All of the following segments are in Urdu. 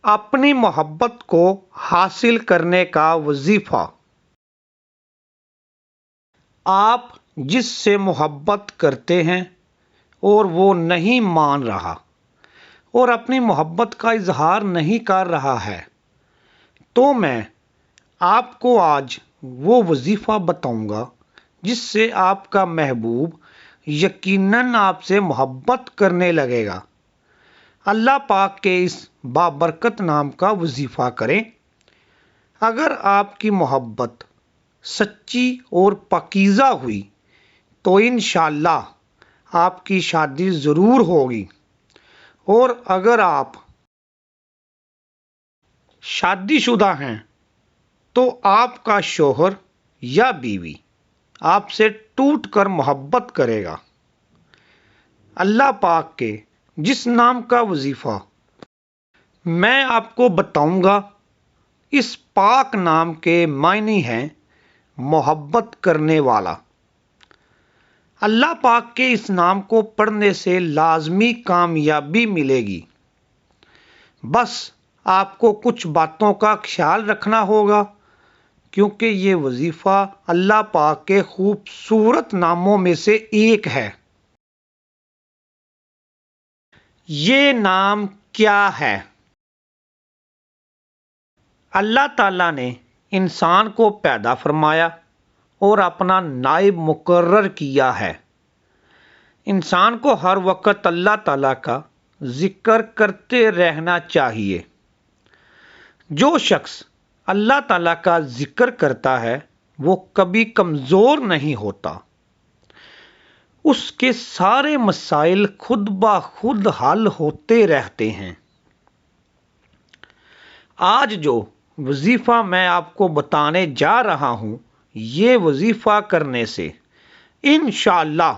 اپنی محبت کو حاصل کرنے کا وظیفہ۔ آپ جس سے محبت کرتے ہیں اور وہ نہیں مان رہا اور اپنی محبت کا اظہار نہیں کر رہا ہے، تو میں آپ کو آج وہ وظیفہ بتاؤں گا جس سے آپ کا محبوب یقیناً آپ سے محبت کرنے لگے گا۔ اللہ پاک کے اس بابرکت نام کا وظیفہ کریں۔ اگر آپ کی محبت سچی اور پاکیزہ ہوئی تو انشاءاللہ آپ کی شادی ضرور ہوگی، اور اگر آپ شادی شدہ ہیں تو آپ کا شوہر یا بیوی آپ سے ٹوٹ کر محبت کرے گا۔ اللہ پاک کے جس نام کا وظیفہ میں آپ کو بتاؤں گا، اس پاک نام کے معنی ہیں محبت کرنے والا۔ اللہ پاک کے اس نام کو پڑھنے سے لازمی کامیابی ملے گی۔ بس آپ کو کچھ باتوں کا خیال رکھنا ہوگا، کیونکہ یہ وظیفہ اللہ پاک کے خوبصورت ناموں میں سے ایک ہے۔ یہ نام کیا ہے؟ اللہ تعالیٰ نے انسان کو پیدا فرمایا اور اپنا نائب مقرر کیا ہے۔ انسان کو ہر وقت اللہ تعالیٰ کا ذکر کرتے رہنا چاہیے۔ جو شخص اللہ تعالیٰ کا ذکر کرتا ہے وہ کبھی کمزور نہیں ہوتا۔ اس کے سارے مسائل خود بخود حل ہوتے رہتے ہیں۔ آج جو وظیفہ میں آپ کو بتانے جا رہا ہوں، یہ وظیفہ کرنے سے انشاءاللہ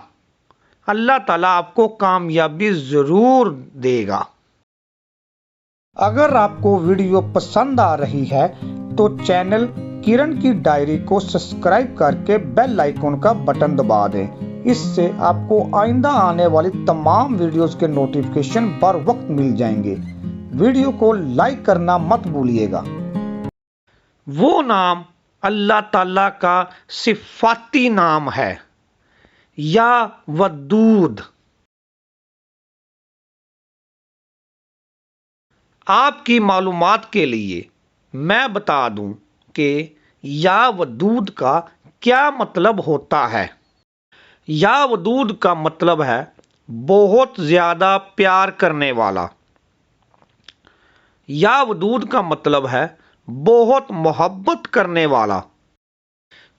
اللہ تعالیٰ آپ کو کامیابی ضرور دے گا۔ اگر آپ کو ویڈیو پسند آ رہی ہے تو چینل کرن کی ڈائری کو سبسکرائب کر کے بیل آئیکن کا بٹن دبا دیں۔ اس سے آپ کو آئندہ آنے والی تمام ویڈیوز کے نوٹیفیکیشن بر وقت مل جائیں گے۔ ویڈیو کو لائک کرنا مت بھولیے گا۔ وہ نام اللہ تعالیٰ کا صفاتی نام ہے، یا ودود۔ آپ کی معلومات کے لیے میں بتا دوں کہ یا ودود کا کیا مطلب ہوتا ہے۔ یا ودود کا مطلب ہے بہت زیادہ پیار کرنے والا۔ یا ودود کا مطلب ہے بہت محبت کرنے والا۔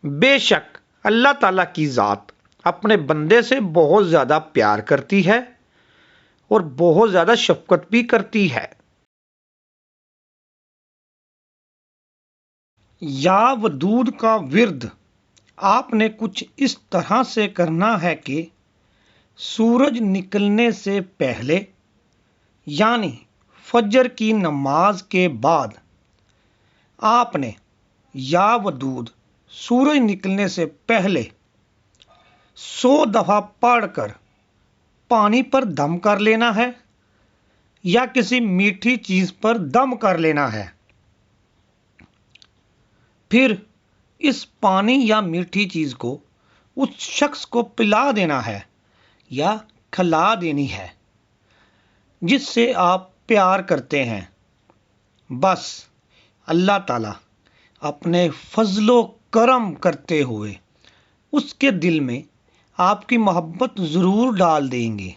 بے شک اللہ تعالیٰ کی ذات اپنے بندے سے بہت زیادہ پیار کرتی ہے اور بہت زیادہ شفقت بھی کرتی ہے۔ یا ودود کا ورد آپ نے کچھ اس طرح سے کرنا ہے کہ سورج نکلنے سے پہلے، یعنی فجر کی نماز کے بعد، آپ نے یا ودود سورج نکلنے سے پہلے 100 دفعہ پڑھ کر پانی پر دم کر لینا ہے یا کسی میٹھی چیز پر دم کر لینا ہے۔ پھر اس پانی یا میٹھی چیز کو اس شخص کو پلا دینا ہے یا کھلا دینی ہے جس سے آپ پیار کرتے ہیں۔ بس اللہ تعالیٰ اپنے فضل و کرم کرتے ہوئے اس کے دل میں آپ کی محبت ضرور ڈال دیں گے۔